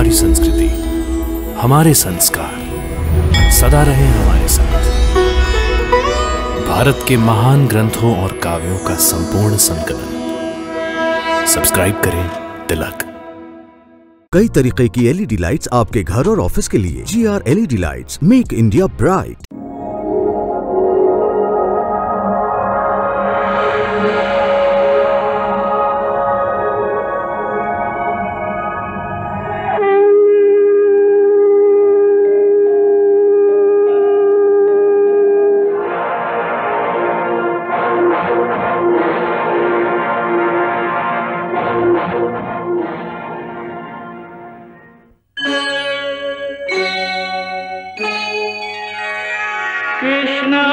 हमारी संस्कृति, हमारे संस्कार सदा रहे हमारे साथ। भारत के महान ग्रंथों और काव्यों का संपूर्ण संकलन। सब्सक्राइब करें तिलक। कई तरीके की एलईडी लाइट्स आपके घर और ऑफिस के लिए। GR LED lights, make India bright. Krishna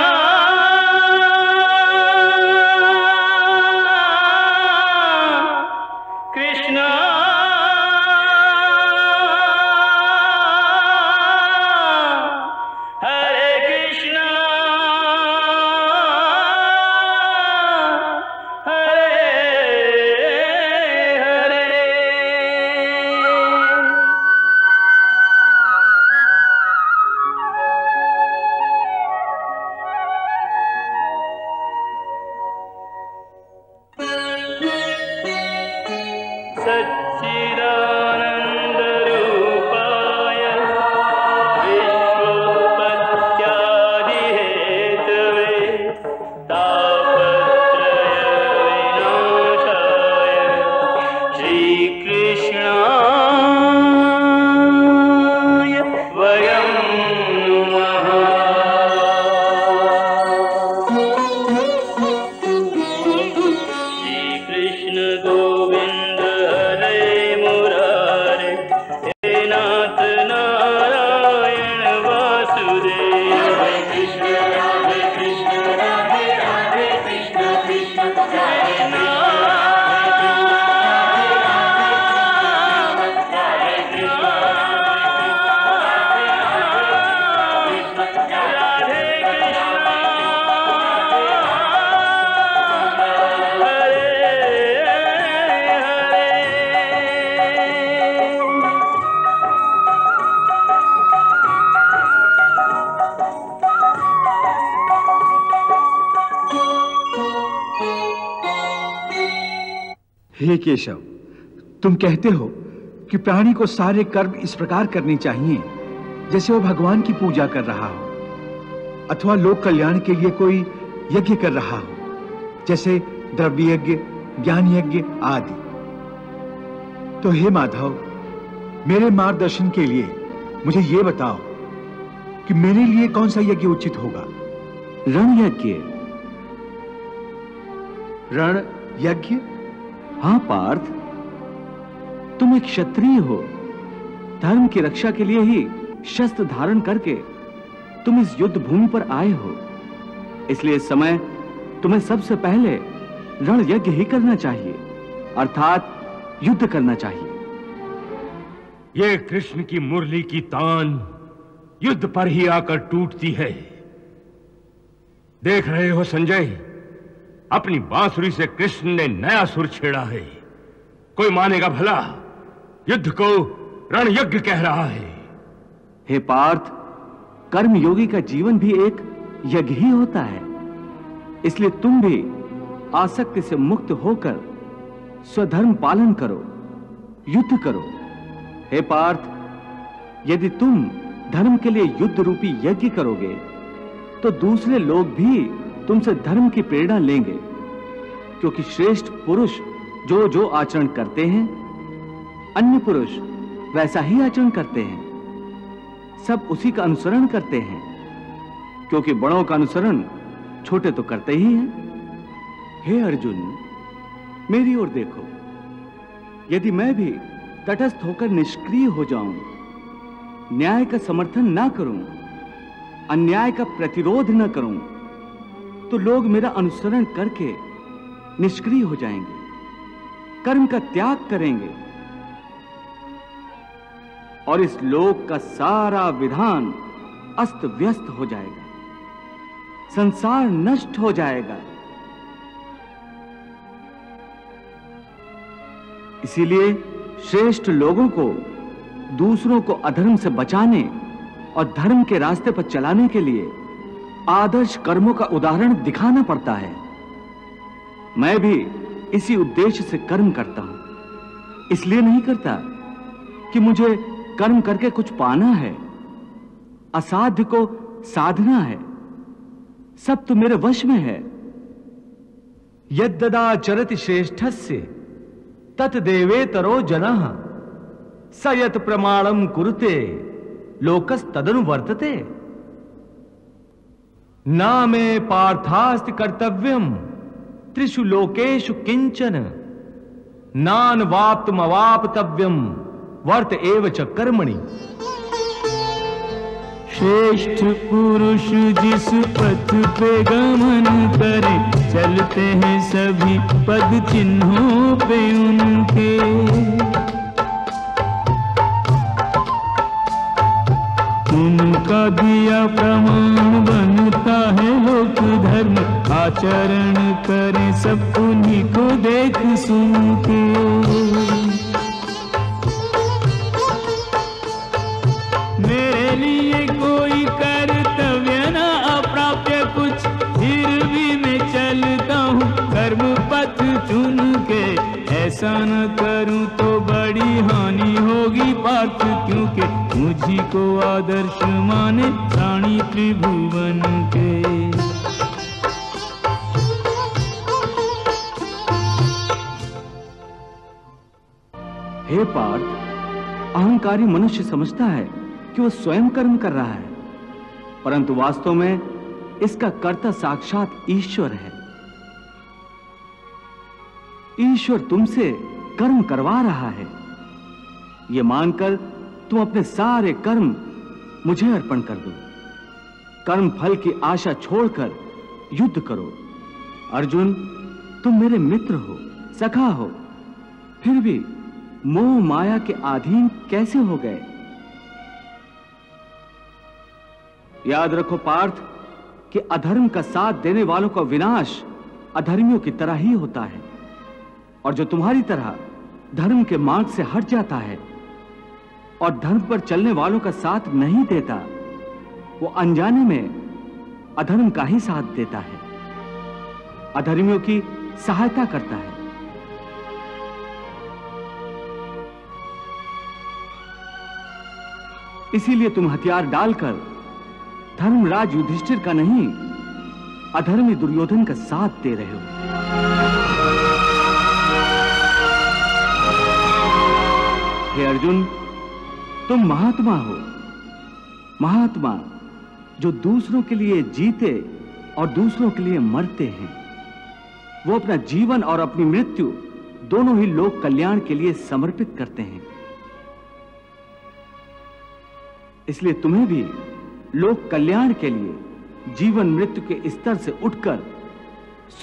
Krishna Hare Krishna Hare Hare. सच्चिदानन्दरूपाय विश्वोत्पत्त्यादिहेतवे तापत्रयविनाशाय श्रीकृष्णाय वयं नमः। श्रीकृष्ण गोविंद हरे मुरारे, हे नाथ नारायण वासुदेव। हरे कृष्ण राधे कृष्ण राधे राधे कृष्ण कृष्ण हरे हे केशव, तुम कहते हो कि प्राणी को सारे कर्म इस प्रकार करने चाहिए जैसे वो भगवान की पूजा कर रहा हो अथवा लोक कल्याण के लिए कोई यज्ञ कर रहा हो, जैसे द्रव्य यज्ञ, ज्ञान यज्ञ आदि। तो हे माधव, मेरे मार्गदर्शन के लिए मुझे ये बताओ कि मेरे लिए कौन सा यज्ञ उचित होगा। रण यज्ञ। रण यज्ञ? हाँ पार्थ, तुम एक क्षत्रिय हो। धर्म की रक्षा के लिए ही शस्त्र धारण करके तुम इस युद्ध भूमि पर आए हो। इसलिए इस समय तुम्हें सबसे पहले रण यज्ञ ही करना चाहिए, अर्थात युद्ध करना चाहिए। ये कृष्ण की मुरली की तान युद्ध पर ही आकर टूटती है। देख रहे हो संजय, अपनी बांसुरी से कृष्ण ने नया सुर छेड़ा है। कोई मानेगा भला? युद्ध को रण यज्ञ कह रहा है। हे पार्थ, कर्म योगी का जीवन भी एक यज्ञ ही होता है। इसलिए तुम भी आसक्ति से मुक्त होकर स्वधर्म पालन करो, युद्ध करो। हे पार्थ, यदि तुम धर्म के लिए युद्ध रूपी यज्ञ करोगे तो दूसरे लोग भी तुमसे धर्म की प्रेरणा लेंगे, क्योंकि श्रेष्ठ पुरुष जो जो आचरण करते हैं, अन्य पुरुष वैसा ही आचरण करते हैं। सब उसी का अनुसरण करते हैं, क्योंकि बड़ों का अनुसरण छोटे तो करते ही हैं। हे अर्जुन, मेरी ओर देखो। यदि मैं भी तटस्थ होकर निष्क्रिय हो जाऊं, न्याय का समर्थन ना करूं, अन्याय का प्रतिरोध न करूं, तो लोग मेरा अनुसरण करके निष्क्रिय हो जाएंगे, कर्म का त्याग करेंगे और इस लोक का सारा विधान अस्त व्यस्त हो जाएगा, संसार नष्ट हो जाएगा। इसीलिए श्रेष्ठ लोगों को दूसरों को अधर्म से बचाने और धर्म के रास्ते पर चलाने के लिए आदर्श कर्मों का उदाहरण दिखाना पड़ता है। मैं भी इसी उद्देश्य से कर्म करता हूं। इसलिए नहीं करता कि मुझे कर्म करके कुछ पाना है, असाध्य को साधना है। सब तो मेरे वश में है। यद्ददाचरति श्रेष्ठस्य तत्देवेतरो जनः स यत् प्रमाणं कुरुते लोकस्तदनु वर्तते। न मे पार्थास्ति कर्तव्यं त्रिषु लोकेषु किंचन नान्वाप्तमवाप्तव्यं वर्त एव च कर्मणि। श्रेष्ठ पुरुष जिस पथ पे गमन करे, चलते हैं सभी पद चिन्हों पे उनके। उनका दिया प्रमाण बनता है लोक धर्म, आचरण करें सब उन्हीं को देख सुन के। मेरे लिए कोई कर्तव्य ना अप्राप्य कुछ, फिर भी मैं चलता हूँ कर्म पथ चुन के। ऐसा न करूँ तो बड़ी हानि होगी पार्थ, क्योंकि मुझी को आदर्श माने प्राणी त्रिभुवन के। हे पार्थ, अहंकारी मनुष्य समझता है कि वह स्वयं कर्म कर रहा है, परंतु वास्तव में इसका कर्ता साक्षात ईश्वर है। ईश्वर तुमसे कर्म करवा रहा है। यह मानकर तुम अपने सारे कर्म मुझे अर्पण कर दो। कर्म फल की आशा छोड़कर युद्ध करो। अर्जुन, तुम मेरे मित्र हो, सखा हो, फिर भी मोह माया के अधीन कैसे हो गए? याद रखो पार्थ कि अधर्म का साथ देने वालों का विनाश अधर्मियों की तरह ही होता है, और जो तुम्हारी तरह धर्म के मार्ग से हट जाता है और धर्म पर चलने वालों का साथ नहीं देता, वो अनजाने में अधर्म का ही साथ देता है, अधर्मियों की सहायता करता है। इसीलिए तुम हथियार डालकर धर्मराज युधिष्ठिर का नहीं, अधर्मी दुर्योधन का साथ दे रहे हो। हे अर्जुन, तुम महात्मा हो, महात्मा जो दूसरों के लिए जीते और दूसरों के लिए मरते हैं। वो अपना जीवन और अपनी मृत्यु दोनों ही लोक कल्याण के लिए समर्पित करते हैं। इसलिए तुम्हें भी लोक कल्याण के लिए जीवन मृत्यु के स्तर से उठकर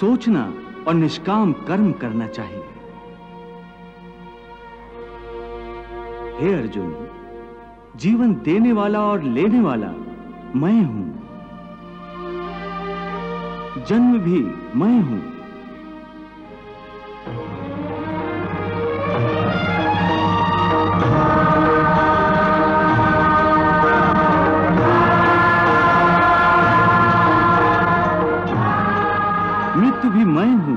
सोचना और निष्काम कर्म करना चाहिए। हे अर्जुन, जीवन देने वाला और लेने वाला मैं हूं, जन्म भी मैं हूं। मृत्यु भी मैं हूं।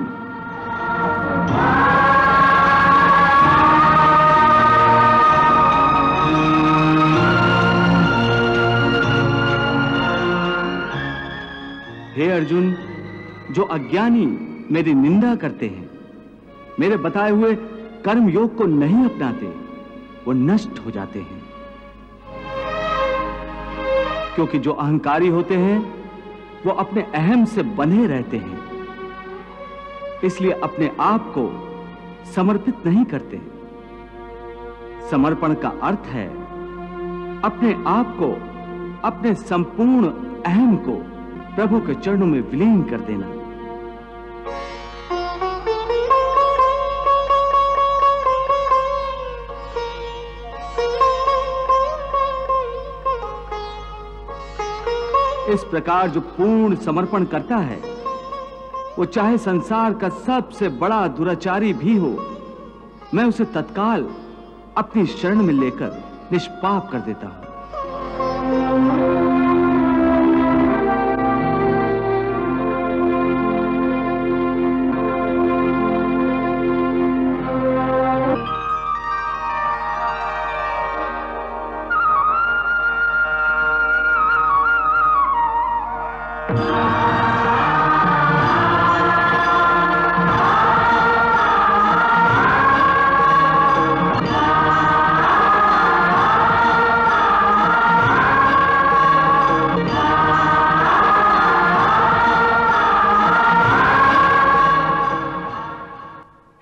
हे अर्जुन, जो अज्ञानी मेरी निंदा करते हैं, मेरे बताए हुए कर्म योग को नहीं अपनाते, वो नष्ट हो जाते हैं। क्योंकि जो अहंकारी होते हैं वो अपने अहम से बंधे रहते हैं, इसलिए अपने आप को समर्पित नहीं करते। समर्पण का अर्थ है अपने आप को, अपने संपूर्ण अहम को प्रभु के चरणों में विलीन कर देना। इस प्रकार जो पूर्ण समर्पण करता है, वो चाहे संसार का सबसे बड़ा दुराचारी भी हो, मैं उसे तत्काल अपनी शरण में लेकर निष्पाप कर देता हूं।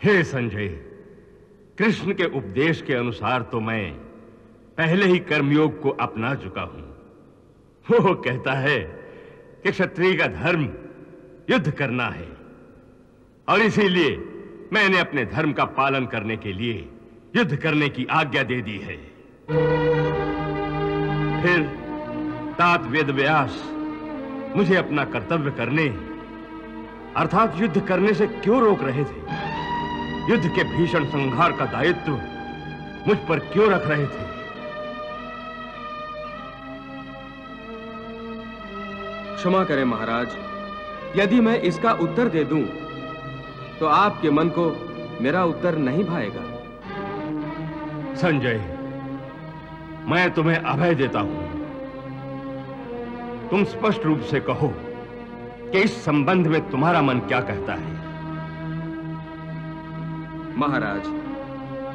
हे संजय, कृष्ण के उपदेश के अनुसार तो मैं पहले ही कर्मयोग को अपना चुका हूं। वो कहता है कि क्षत्रिय का धर्म युद्ध करना है और इसीलिए मैंने अपने धर्म का पालन करने के लिए युद्ध करने की आज्ञा दे दी है। फिर तात वेदव्यास मुझे अपना कर्तव्य करने अर्थात युद्ध करने से क्यों रोक रहे थे? युद्ध के भीषण संहार का दायित्व मुझ पर क्यों रख रहे थे? क्षमा करें महाराज, यदि मैं इसका उत्तर दे दूं तो आपके मन को मेरा उत्तर नहीं भाएगा। संजय, मैं तुम्हें अभय देता हूं। तुम स्पष्ट रूप से कहो कि इस संबंध में तुम्हारा मन क्या कहता है। महाराज,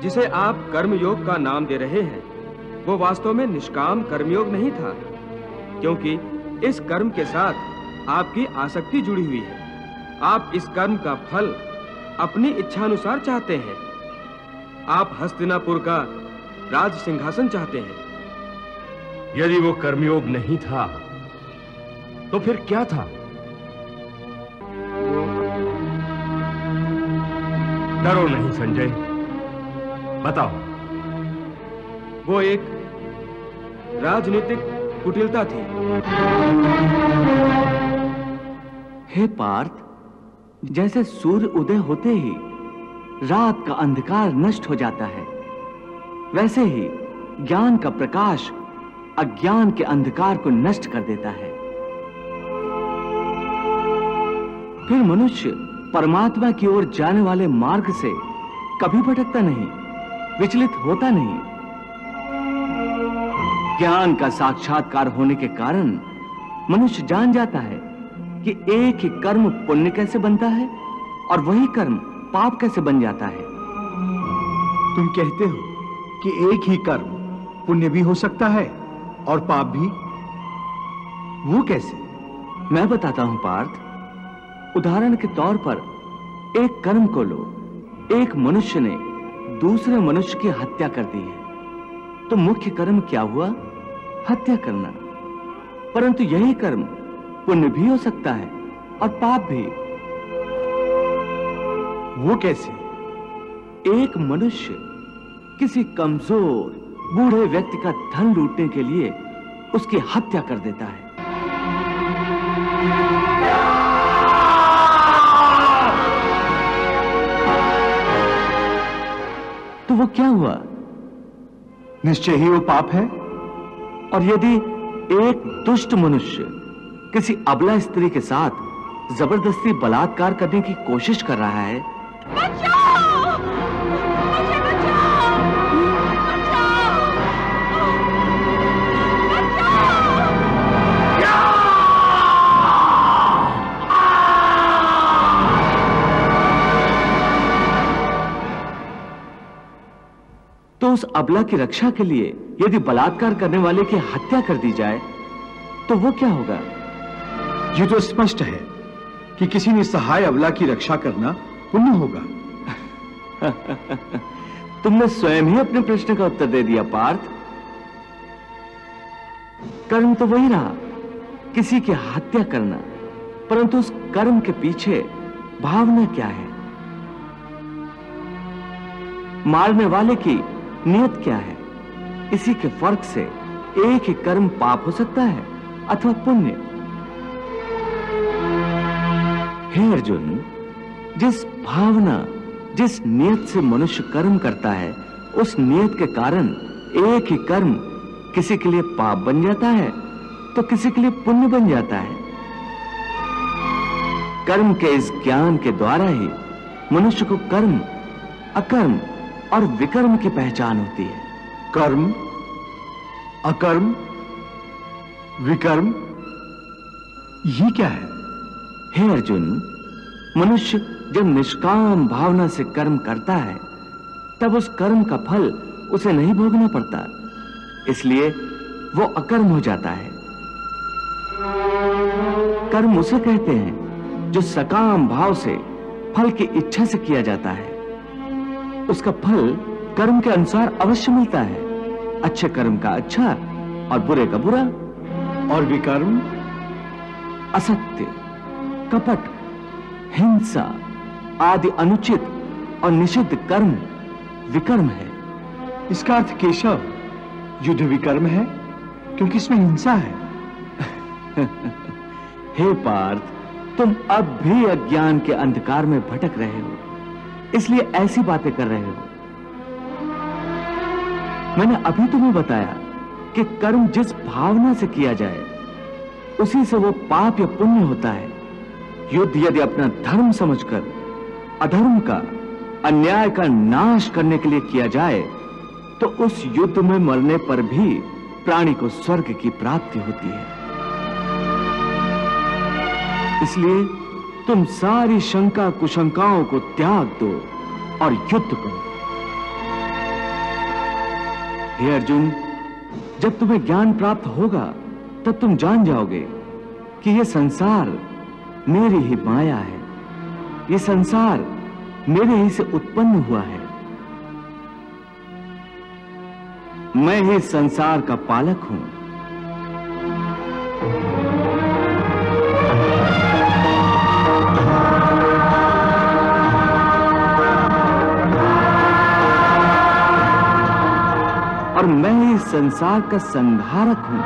जिसे आप कर्मयोग का नाम दे रहे हैं वो वास्तव में निष्काम कर्मयोग नहीं था, क्योंकि इस कर्म के साथ आपकी आसक्ति जुड़ी हुई है। आप इस कर्म का फल अपनी इच्छानुसार चाहते हैं। आप हस्तिनापुर का राज सिंहासन चाहते हैं। यदि वो कर्मयोग नहीं था तो फिर क्या था? डरो नहीं संजय, बताओ। वो एक राजनीतिक कुटिलता थी। हे पार्थ, जैसे सूर्य उदय होते ही रात का अंधकार नष्ट हो जाता है, वैसे ही ज्ञान का प्रकाश अज्ञान के अंधकार को नष्ट कर देता है। फिर मनुष्य परमात्मा की ओर जाने वाले मार्ग से कभी भटकता नहीं, विचलित होता नहीं। ज्ञान का साक्षात्कार होने के कारण मनुष्य जान जाता है कि एक ही कर्म पुण्य कैसे बनता है और वही कर्म पाप कैसे बन जाता है। तुम कहते हो कि एक ही कर्म पुण्य भी हो सकता है और पाप भी? वो कैसे? मैं बताता हूं पार्थ। उदाहरण के तौर पर एक कर्म को लो। एक मनुष्य ने दूसरे मनुष्य की हत्या कर दी है, तो मुख्य कर्म क्या हुआ? हत्या करना। परंतु यही कर्म पुण्य भी हो सकता है और पाप भी। वो कैसे? एक मनुष्य किसी कमजोर बूढ़े व्यक्ति का धन लूटने के लिए उसकी हत्या कर देता है। तो वो क्या हुआ? निश्चय ही वो पाप है। और यदि एक दुष्ट मनुष्य किसी अबला स्त्री के साथ जबरदस्ती बलात्कार करने की कोशिश कर रहा है, बचाओ! मुझे बचाओ! बचाओ! तो उस अबला की रक्षा के लिए यदि बलात्कार करने वाले की हत्या कर दी जाए तो वो क्या होगा? ये तो स्पष्ट है कि किसी निसहाय अबला की रक्षा करना पुण्य होगा। तुमने स्वयं ही अपने प्रश्न का उत्तर दे दिया पार्थ। कर्म तो वही रहा, किसी की हत्या करना, परंतु उस कर्म के पीछे भावना क्या है? मारने वाले की नियत क्या है? इसी के फर्क से एक ही कर्म पाप हो सकता है अथवा पुण्य। हे अर्जुन, जिस भावना, जिस नियत से मनुष्य कर्म करता है, उस नियत के कारण एक ही कर्म किसी के लिए पाप बन जाता है तो किसी के लिए पुण्य बन जाता है। कर्म के इस ज्ञान के द्वारा ही मनुष्य को कर्म, अकर्म और विकर्म की पहचान होती है। कर्म, अकर्म, विकर्म, ये क्या है? हे अर्जुन, मनुष्य जब निष्काम भावना से कर्म करता है तब उस कर्म का फल उसे नहीं भोगना पड़ता, इसलिए वो अकर्म हो जाता है। कर्म उसे कहते हैं जो सकाम भाव से फल की इच्छा से किया जाता है। उसका फल कर्म के अनुसार अवश्य मिलता है, अच्छे कर्म का अच्छा और बुरे का बुरा। और विकर्म? असत्य, कपट, हिंसा आदि अनुचित और निषिद्ध कर्म विकर्म है। इसका अर्थ केशव युद्ध विकर्म है, क्योंकि इसमें हिंसा है। हे पार्थ, तुम अब भी अज्ञान के अंधकार में भटक रहे हो, इसलिए ऐसी बातें कर रहे हो। मैंने अभी तुम्हें बताया कि कर्म जिस भावना से किया जाए उसी से वो पाप या पुण्य होता है। युद्ध यदि अपना धर्म समझकर अधर्म का, अन्याय का नाश करने के लिए किया जाए तो उस युद्ध में मरने पर भी प्राणी को स्वर्ग की प्राप्ति होती है। इसलिए तुम सारी शंका कुशंकाओं को त्याग दो और युद्ध करो। हे अर्जुन, जब तुम्हें ज्ञान प्राप्त होगा तब तुम जान जाओगे कि यह संसार मेरी ही माया है, यह संसार मेरे ही से उत्पन्न हुआ है। मैं ही संसार का पालक हूं। और मैं ही संसार का संहारक हूं।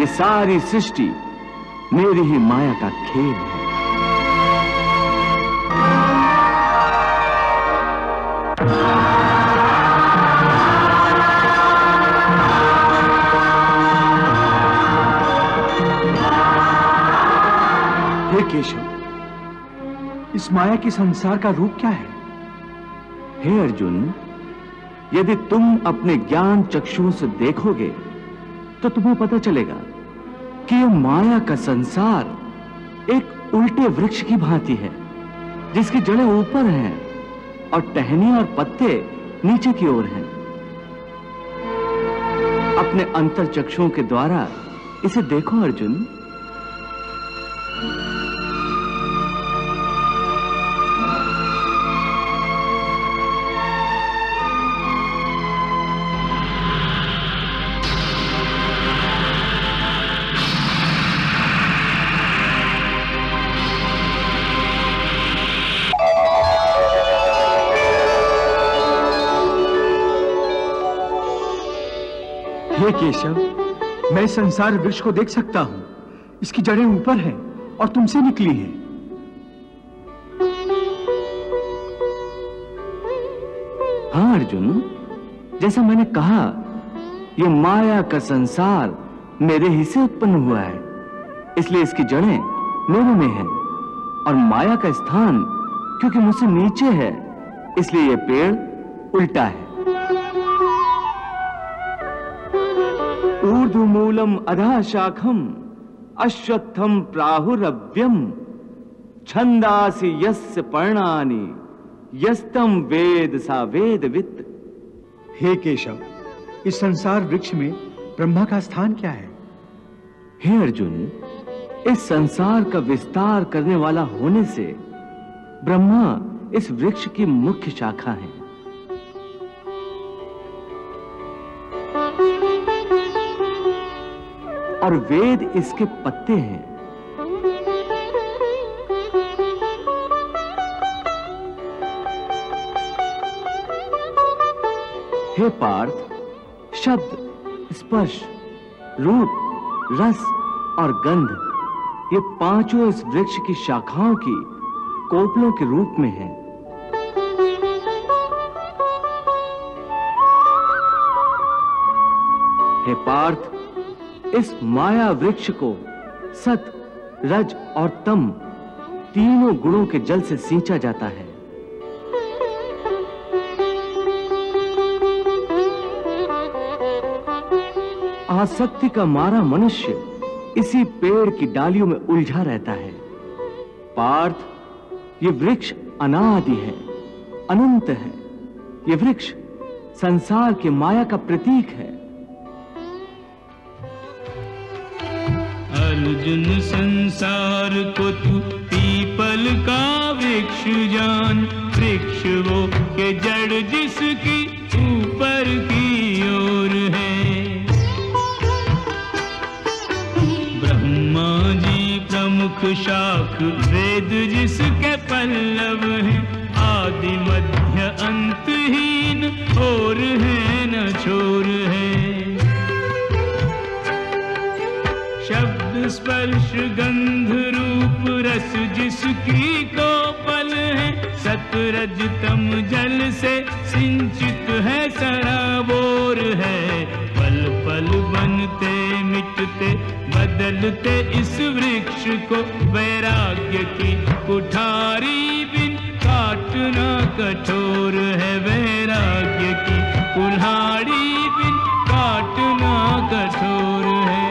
ये सारी सृष्टि मेरी ही माया का खेल है। हे केशव, इस माया के संसार का रूप क्या है? हे अर्जुन, यदि तुम अपने ज्ञान चक्षुओं से देखोगे तो तुम्हें पता चलेगा कि यह माया का संसार एक उल्टे वृक्ष की भांति है, जिसकी जड़ें ऊपर हैं और टहनी और पत्ते नीचे की ओर हैं। अपने अंतर चक्षुओं के द्वारा इसे देखो अर्जुन। हे केशव, मैं संसार वृक्ष को देख सकता हूं। इसकी जड़ें ऊपर हैं और तुमसे निकली हैं। हाँ अर्जुन, जैसा मैंने कहा, यह माया का संसार मेरे ही से उत्पन्न हुआ है, इसलिए इसकी जड़ें मेरे में हैं। और माया का स्थान क्योंकि मुझसे नीचे है, इसलिए यह पेड़ उल्टा है। ऊर्ध्वमूलम अधः शाखम अश्वत्थम प्राहुरव्यम छंदासि यस्य पर्णानि यस्तम वेद सा वेदवित्। हे केशव, इस संसार वृक्ष में ब्रह्मा का स्थान क्या है? हे अर्जुन, इस संसार का विस्तार करने वाला होने से ब्रह्मा इस वृक्ष की मुख्य शाखा है। और वेद इसके पत्ते हैं। हे पार्थ, शब्द, स्पर्श, रूप, रस और गंध ये पांचों इस वृक्ष की शाखाओं की कोपलों के रूप में हैं। हे पार्थ, इस माया वृक्ष को सत, रज और तम तीनों गुणों के जल से सींचा जाता है। आसक्ति का मारा मनुष्य इसी पेड़ की डालियों में उलझा रहता है। पार्थ, ये वृक्ष अनादि है, अनंत है। ये वृक्ष संसार की माया का प्रतीक है। अर्जुन, संसार को तू पीपल का वृक्ष जान, वृक्ष वो के जड़ जिसकी ऊपर की ओर है। ब्रह्मा जी प्रमुख शाख, वेद जिसके पल्लव हैं, आदि मध्य अंतहीन, और है न छोर है। शब्द स्पर्श गंध रूप रस जिसकी कोपल है, सतरज तम जल से सिंचित है, सराबोर है। पल पल बनते मिटते बदलते इस वृक्ष को, वैराग्य की कुठारी बिन काटना कठोर है। वैराग्य की कुल्हाड़ी बिन काटना कठोर है।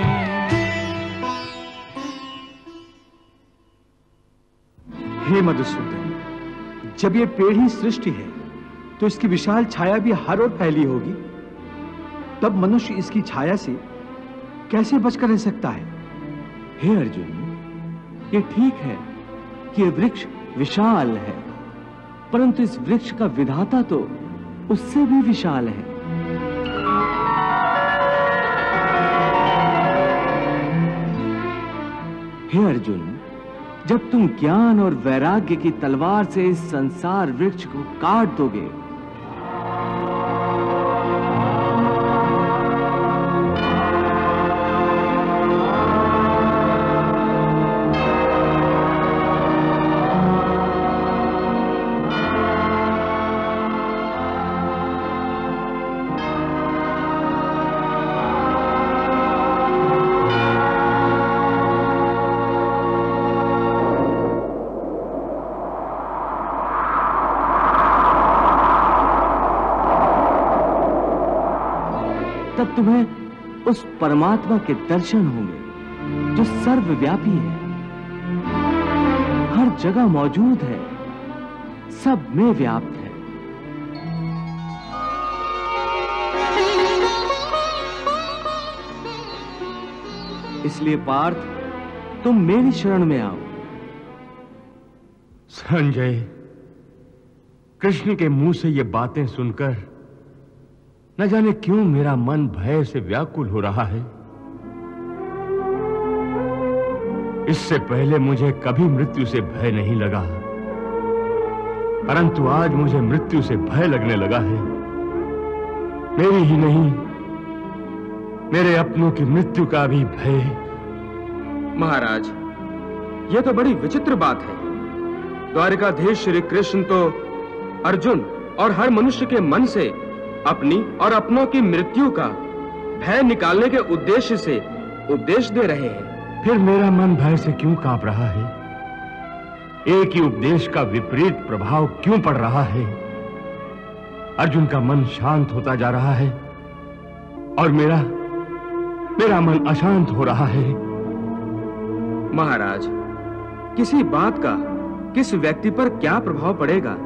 हे मधुसूदन, जब ये पेड़ ही सृष्टि है तो इसकी विशाल छाया भी हर ओर फैली होगी। तब मनुष्य इसकी छाया से कैसे बचकर रह सकता है? हे अर्जुन, ये ठीक है कि ये वृक्ष विशाल है, परंतु इस वृक्ष का विधाता तो उससे भी विशाल है। हे अर्जुन, जब तुम ज्ञान और वैराग्य की तलवार से इस संसार वृक्ष को काट दोगे, तब तुम्हें उस परमात्मा के दर्शन होंगे जो सर्वव्यापी है, हर जगह मौजूद है, सब में व्याप्त है। इसलिए पार्थ, तुम मेरी शरण में आओ। संजय, कृष्ण के मुंह से ये बातें सुनकर न जाने क्यों मेरा मन भय से व्याकुल हो रहा है। इससे पहले मुझे कभी मृत्यु से भय नहीं लगा, परंतु आज मुझे मृत्यु से भय लगने लगा है। मेरी ही नहीं, मेरे अपनों की मृत्यु का भी भय। महाराज, यह तो बड़ी विचित्र बात है। द्वारिकाधीश श्री कृष्ण तो अर्जुन और हर मनुष्य के मन से अपनी और अपनों की मृत्यु का भय निकालने के उद्देश्य से उपदेश दे रहे हैं। फिर मेरा मन भय से क्यों कांप रहा है? एक ही उपदेश का विपरीत प्रभाव क्यों पड़ रहा है? अर्जुन का मन शांत होता जा रहा है और मेरा मन अशांत हो रहा है। महाराज, किसी बात का किस व्यक्ति पर क्या प्रभाव पड़ेगा,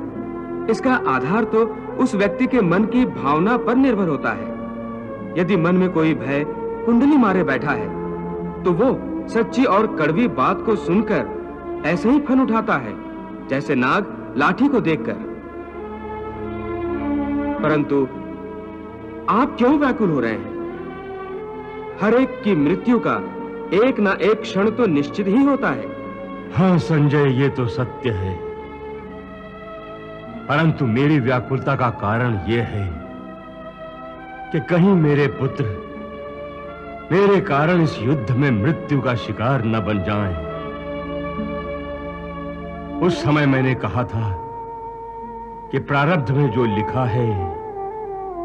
इसका आधार तो उस व्यक्ति के मन की भावना पर निर्भर होता है। यदि मन में कोई भय कुंडली मारे बैठा है, तो वो सच्ची और कड़वी बात को सुनकर ऐसे ही फन उठाता है जैसे नाग लाठी को देखकर। परंतु आप क्यों व्याकुल हो रहे हैं? हर एक की मृत्यु का एक ना एक क्षण तो निश्चित ही होता है। हाँ संजय, ये तो सत्य है, परंतु मेरी व्याकुलता का कारण यह है कि कहीं मेरे पुत्र मेरे कारण इस युद्ध में मृत्यु का शिकार न बन जाएं। उस समय मैंने कहा था कि प्रारब्ध में जो लिखा है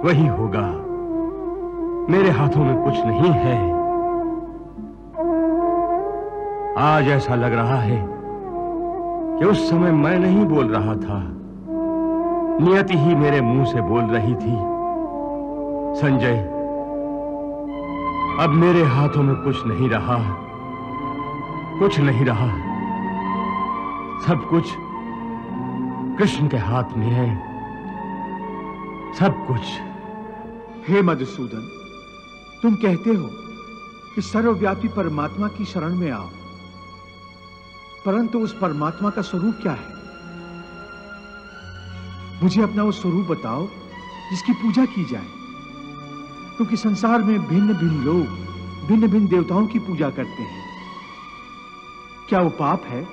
वही होगा, मेरे हाथों में कुछ नहीं है। आज ऐसा लग रहा है कि उस समय मैं नहीं बोल रहा था, नियति ही मेरे मुंह से बोल रही थी। संजय, अब मेरे हाथों में कुछ नहीं रहा, कुछ नहीं रहा। सब कुछ कृष्ण के हाथ में है, सब कुछ। हे मधुसूदन, तुम कहते हो कि सर्वव्यापी परमात्मा की शरण में आओ, परंतु उस परमात्मा का स्वरूप क्या है? मुझे अपना वो स्वरूप बताओ जिसकी पूजा की जाए, क्योंकि संसार में भिन्न भिन्न लोग भिन्न भिन्न देवताओं की पूजा करते हैं। क्या वो पाप है?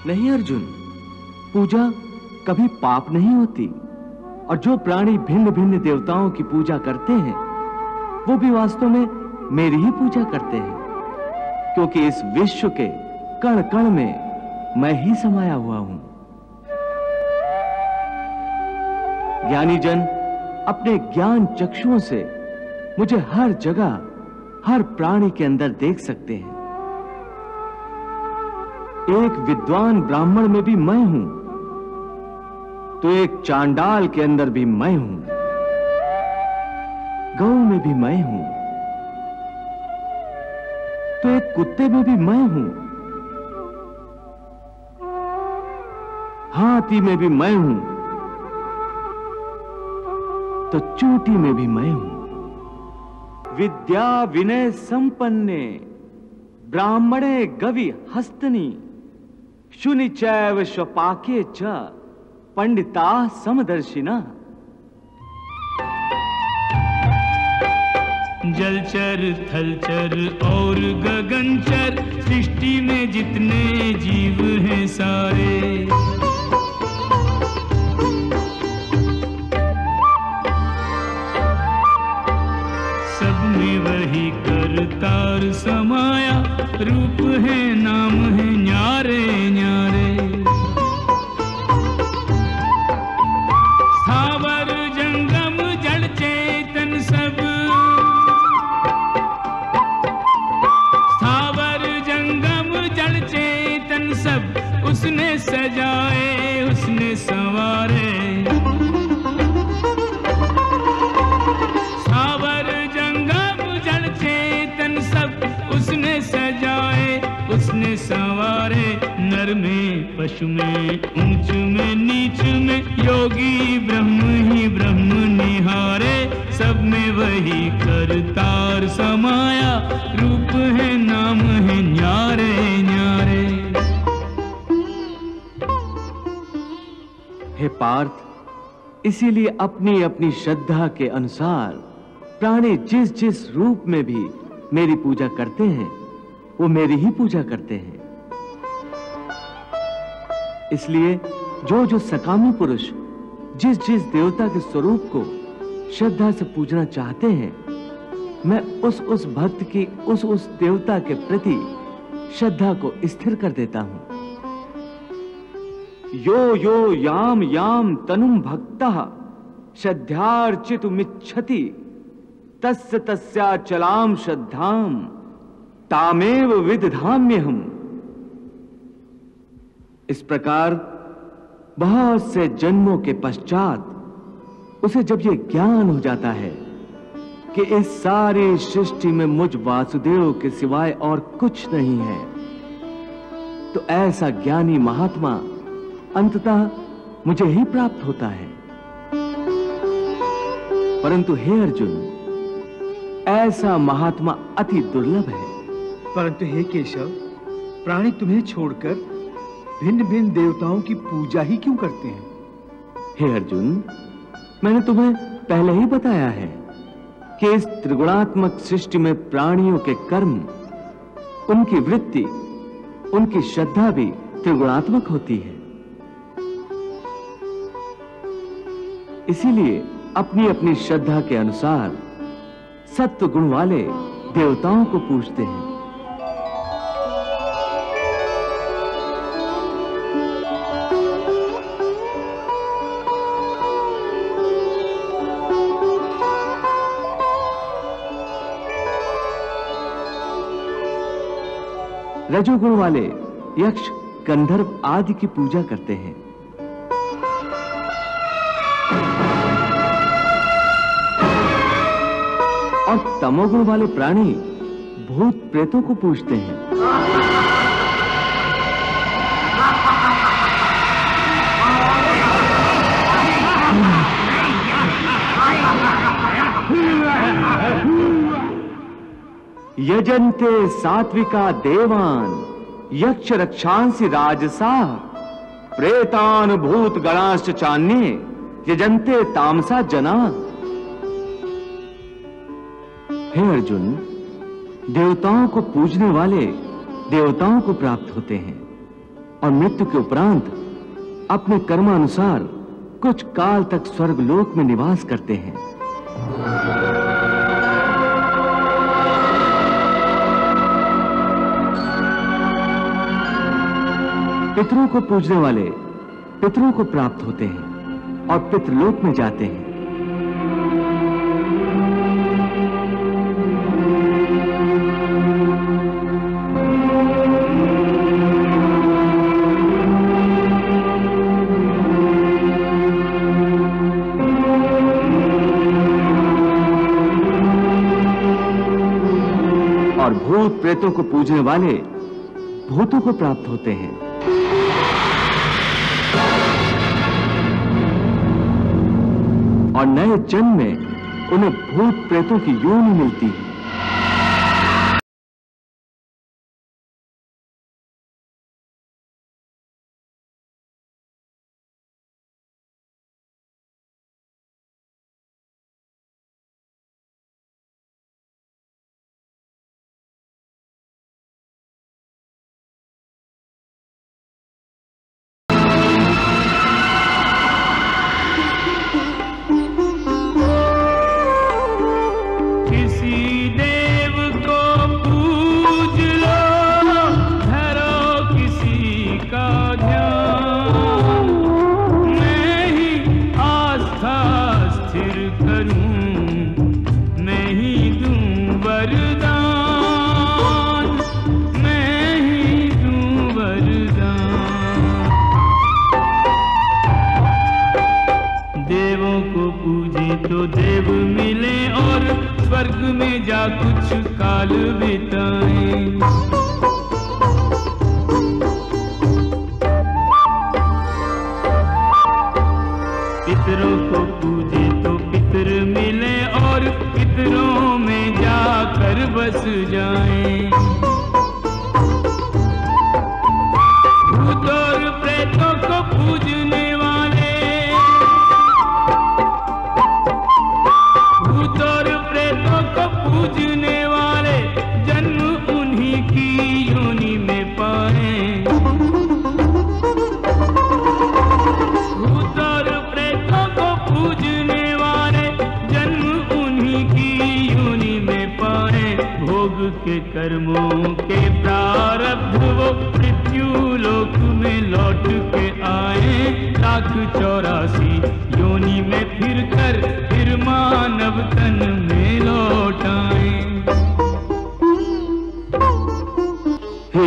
नहीं अर्जुन, पूजा कभी पाप नहीं होती। और जो प्राणी भिन्न भिन्न देवताओं की पूजा करते हैं वो भी वास्तव में मेरी ही पूजा करते हैं, क्योंकि इस विश्व के कण कण में मैं ही समाया हुआ हूं। ज्ञानी जन अपने ज्ञान चक्षुओं से मुझे हर जगह, हर प्राणी के अंदर देख सकते हैं। एक विद्वान ब्राह्मण में भी मैं हूं, तो एक चांडाल के अंदर भी मैं हूं, गौ में भी मैं हूं, तो एक कुत्ते में भी मैं हूं, हाथी में भी मैं हूं, तो चूंटी में भी मैं हूं। विद्या विनय संपन्ने ब्राह्मणे गवि हस्तनी शुनि चैव स्वपाके च पंडिता समदर्शिना। जलचर थलचर और गगनचर सृष्टि में जितने जीव हैं सारे, सब में वही करतार समाया, रूप है नाम है न्यारे न्यारे। स्थावर जंगम जड़ चेतन सब, सब उसने सजाए उसने संवारे। सावर जंगम जड़ चेतन सब उसने सजाए उसने संवारे। नर में पशु में ऊंच में नीच में योगी ब्रह्म ही ब्रह्म निहारे। सब में वही करतार समाया, रूप है नाम है न्यारे न्यारे। हे पार्थ, इसीलिए अपनी अपनी श्रद्धा के अनुसार प्राणी जिस जिस रूप में भी मेरी पूजा करते हैं वो मेरी ही पूजा करते हैं। इसलिए जो जो सकामी पुरुष जिस जिस देवता के स्वरूप को श्रद्धा से पूजना चाहते हैं, मैं उस भक्त की उस देवता के प्रति श्रद्धा को स्थिर कर देता हूं। यो यो याम याम तनुम भक्तः श्रद्धार्चितुमिच्छति तस्य तस्याचलाम श्रद्धाम तामेव विदधाम्यहम्। इस प्रकार बहुत से जन्मों के पश्चात उसे जब यह ज्ञान हो जाता है कि इस सारी सृष्टि में मुझ वासुदेव के सिवाय और कुछ नहीं है, तो ऐसा ज्ञानी महात्मा अंततः मुझे ही प्राप्त होता है। परंतु हे अर्जुन, ऐसा महात्मा अति दुर्लभ है। परंतु हे केशव, प्राणी तुम्हें छोड़कर भिन्न भिन्न देवताओं की पूजा ही क्यों करते हैं? हे अर्जुन, मैंने तुम्हें पहले ही बताया है कि इस त्रिगुणात्मक सृष्टि में प्राणियों के कर्म, उनकी वृत्ति, उनकी श्रद्धा भी त्रिगुणात्मक होती है। इसीलिए अपनी अपनी श्रद्धा के अनुसार सत्व गुण वाले देवताओं को पूजते हैं। रजोगुण वाले यक्ष, गंधर्व आदि की पूजा करते हैं। और तमोगुण वाले प्राणी भूत प्रेतों को पूजते हैं। यजन्ते सात्विका देवान यक्ष रक्षांसि राजसा प्रेतान भूत गणाश्च चान्ये यजन्ते तामसा जना। हे अर्जुन, देवताओं को पूजने वाले देवताओं को प्राप्त होते हैं और मृत्यु के उपरांत अपने कर्मानुसार कुछ काल तक स्वर्गलोक में निवास करते हैं। पितरों को पूजने वाले पितरों को प्राप्त होते हैं और पितृलोक में जाते हैं। और भूत प्रेतों को पूजने वाले भूतों को प्राप्त होते हैं। और नए जन्म में उन्हें भूत प्रेतों की योनि मिलती है।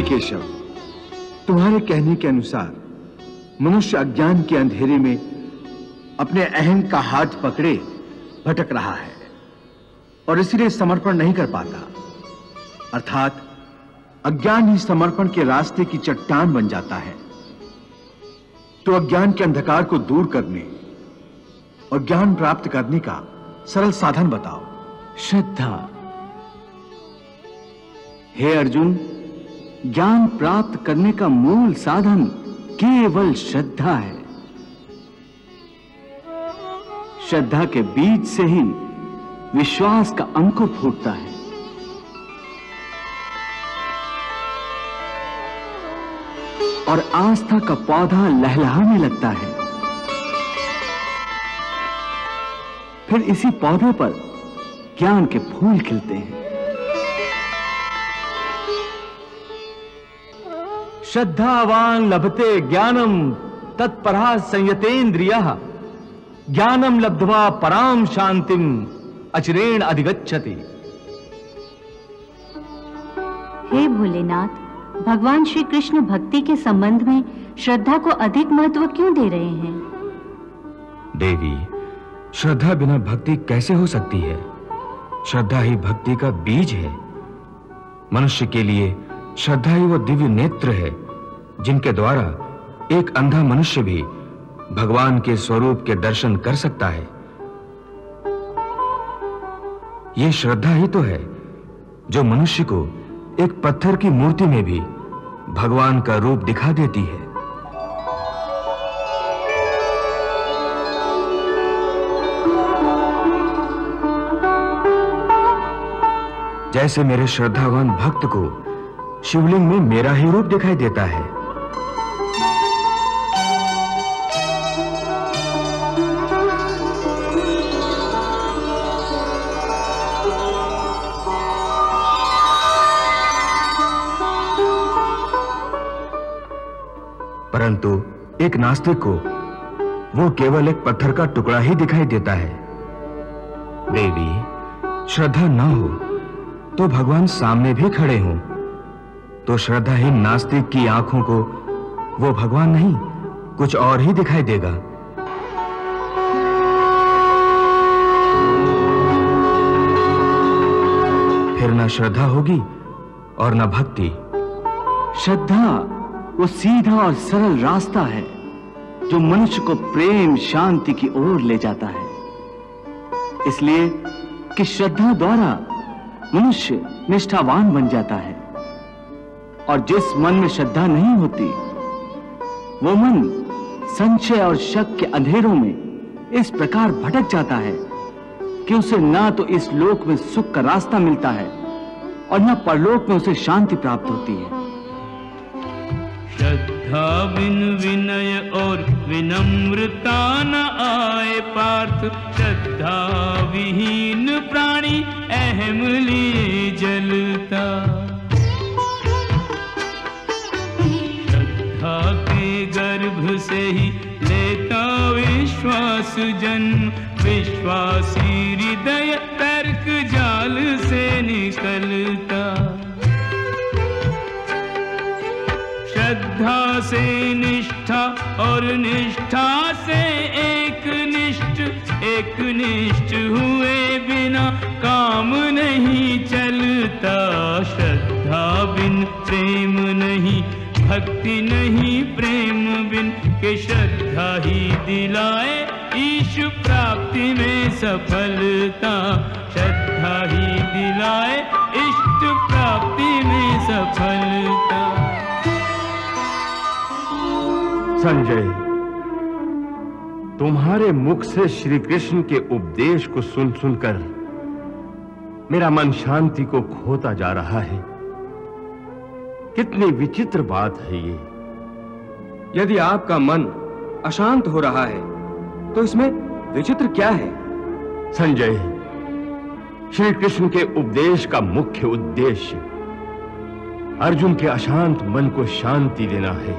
केशव, तुम्हारे कहने के अनुसार मनुष्य अज्ञान के अंधेरे में अपने अहम का हाथ पकड़े भटक रहा है और इसीलिए समर्पण नहीं कर पाता। अर्थात अज्ञान ही समर्पण के रास्ते की चट्टान बन जाता है। तो अज्ञान के अंधकार को दूर करने और ज्ञान प्राप्त करने का सरल साधन बताओ। श्रद्धा। हे अर्जुन, ज्ञान प्राप्त करने का मूल साधन केवल श्रद्धा है। श्रद्धा के बीज से ही विश्वास का अंकुर फूटता है। और आस्था का पौधा लहलहाने लगता है। फिर इसी पौधे पर ज्ञान के फूल खिलते हैं। श्रद्धावान लभते ज्ञानम तत्परा संयतेन्द्रियः ज्ञानम लब्ध्वा पराम शांतिम अचिरेण अधिगच्छति। हे भोलेनाथ, भगवान श्री कृष्ण भक्ति के संबंध में श्रद्धा को अधिक महत्व क्यों दे रहे हैं? देवी, श्रद्धा बिना भक्ति कैसे हो सकती है? श्रद्धा ही भक्ति का बीज है। मनुष्य के लिए श्रद्धा ही वो दिव्य नेत्र है जिनके द्वारा एक अंधा मनुष्य भी भगवान के स्वरूप के दर्शन कर सकता है। ये श्रद्धा ही तो है जो मनुष्य को एक पत्थर की मूर्ति में भी भगवान का रूप दिखा देती है। जैसे मेरे श्रद्धावान भक्त को शिवलिंग में मेरा ही रूप दिखाई देता है। परंतु एक नास्तिक को वो केवल एक पत्थर का टुकड़ा ही दिखाई देता है। देवी, श्रद्धा न हो तो भगवान सामने भी खड़े हों तो श्रद्धाहीन नास्तिक की आंखों को वो भगवान नहीं कुछ और ही दिखाई देगा। फिर न श्रद्धा होगी और न भक्ति। श्रद्धा वो सीधा और सरल रास्ता है जो मनुष्य को प्रेम शांति की ओर ले जाता है। इसलिए कि श्रद्धा द्वारा मनुष्य निष्ठावान बन जाता है, और जिस मन में श्रद्धा नहीं होती वो मन संशय और शक के अंधेरों में इस प्रकार भटक जाता है कि उसे ना तो इस लोक में सुख का रास्ता मिलता है और ना परलोक में उसे शांति प्राप्त होती है। श्रद्धा बिन विनय और विनम्रता न आए पार्थ, श्रद्धा विहीन प्राणी अहम लिए जलता। श्रद्धा के गर्भ से ही लेता विश्वास जन्म, विश्वासी हृदय तर्क जाल से निकलता। श्रद्धा से निष्ठा और निष्ठा से एक निष्ठ हुए बिना काम नहीं चलता। श्रद्धा बिन प्रेम नहीं, भक्ति नहीं प्रेम बिन, के श्रद्धा ही दिलाए ईश प्राप्ति में सफलता। श्रद्धा ही दिलाए इष्ट प्राप्ति में सफलता। संजय, तुम्हारे मुख से श्री कृष्ण के उपदेश को सुन सुनकर मेरा मन शांति को खोता जा रहा है। कितनी विचित्र बात है ये। यदि आपका मन अशांत हो रहा है तो इसमें विचित्र क्या है? संजय, श्री कृष्ण के उपदेश का मुख्य उद्देश्य अर्जुन के अशांत मन को शांति देना है,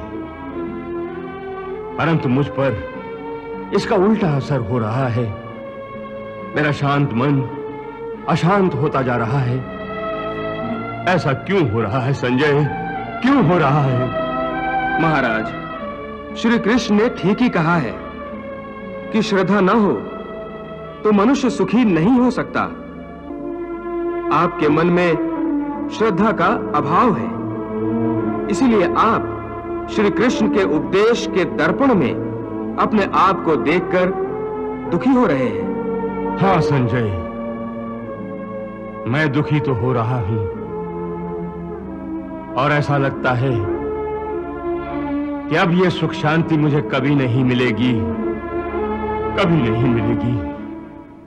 परंतु मुझ पर इसका उल्टा असर हो रहा है। मेरा शांत मन अशांत होता जा रहा है। ऐसा क्यों हो रहा है संजय, क्यों हो रहा है? महाराज, श्री कृष्ण ने ठीक ही कहा है कि श्रद्धा न हो तो मनुष्य सुखी नहीं हो सकता। आपके मन में श्रद्धा का अभाव है, इसीलिए आप श्री कृष्ण के उपदेश के दर्पण में अपने आप को देखकर दुखी हो रहे हैं। हाँ संजय, मैं दुखी तो हो रहा हूं, और ऐसा लगता है कि अब यह सुख शांति मुझे कभी नहीं मिलेगी, कभी नहीं मिलेगी।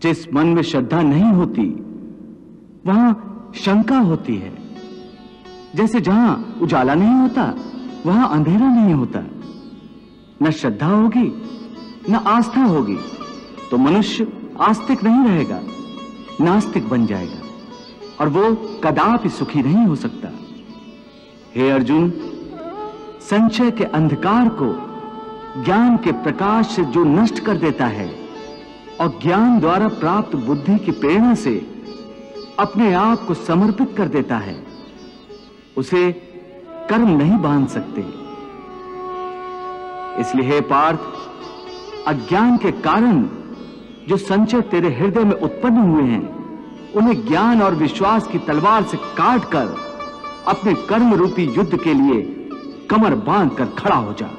जिस मन में श्रद्धा नहीं होती वहां शंका होती है। जैसे जहां उजाला नहीं होता वहां अंधेरा नहीं होता। न श्रद्धा होगी न आस्था होगी तो मनुष्य आस्तिक नहीं रहेगा, नास्तिक बन जाएगा, और वो कदापि सुखी नहीं हो सकता। हे अर्जुन, संशय के अंधकार को ज्ञान के प्रकाश से जो नष्ट कर देता है और ज्ञान द्वारा प्राप्त बुद्धि की प्रेरणा से अपने आप को समर्पित कर देता है, उसे कर्म नहीं बांध सकते। इसलिए हे पार्थ, अज्ञान के कारण जो संचय तेरे हृदय में उत्पन्न हुए हैं, उन्हें ज्ञान और विश्वास की तलवार से काट कर अपने कर्म रूपी युद्ध के लिए कमर बांध कर खड़ा हो जा।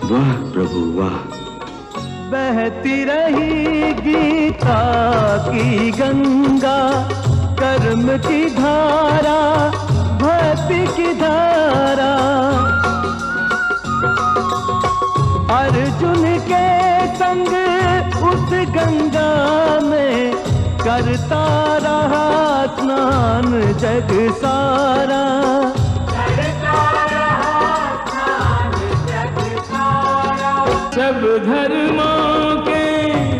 वाह प्रभु वाह। बहती रही गीता की गंगा, कर्म की धारा, भक्ति की धारा। अर्जुन के संग उस गंगा में करता रहा स्नान जग सारा। सब धर्मों के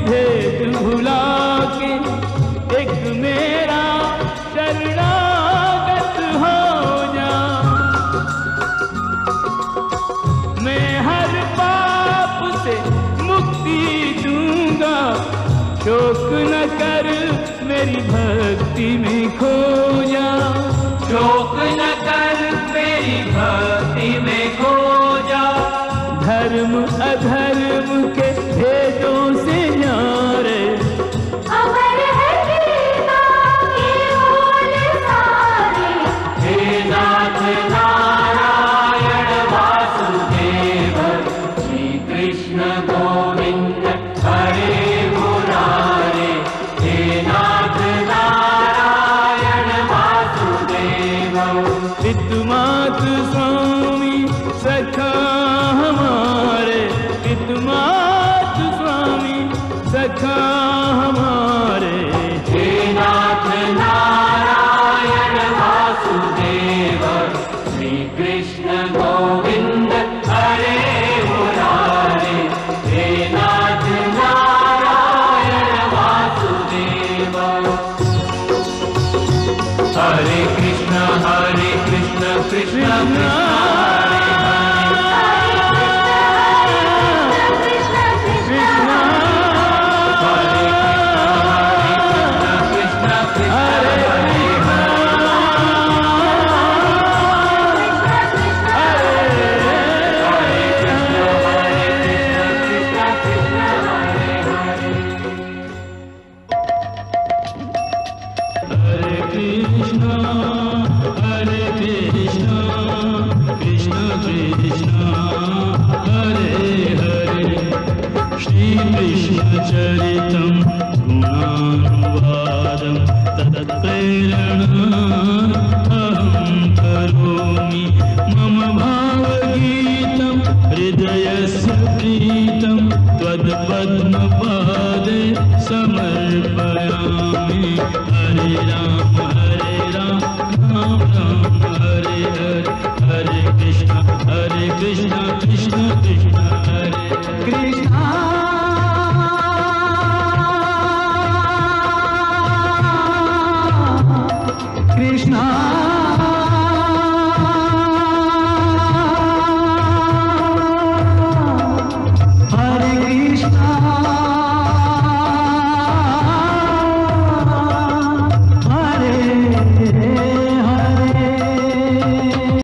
भेद भुला के एक मेरा शरणागत हो जा। मैं हर पाप से मुक्ति दूंगा, शोक न कर मेरी भक्ति में खो जा। शोक न कर मेरी भक्ति में खो जा। धर्म अधर्म के भेदों से न्यारे अमर है गीता के बोल सारे। हे नाथ नारायण वासुदेव, श्री कृष्ण गोविंद हरे मुरारे। हे नाथ नारायण वासुदेव, पितुमात स्वामी सखा हमारे। पितुमात स्वामी सखा हमारे। हे नाथ नारायण वासुदेव, श्री कृष्ण गोविंद हरे मुरारे। हे नाथ नारायण वासुदेव। हरे कृष्ण कृष्ण कृष्ण चरितं गुणानुवादं तत्प्रेरणा अहं करोमि। मम भावगीतं हृदयस्य प्रीतं त्वत्पद्मपादे समर्पयामि। हरे राम राम राम हरे हरे। हरे कृष्ण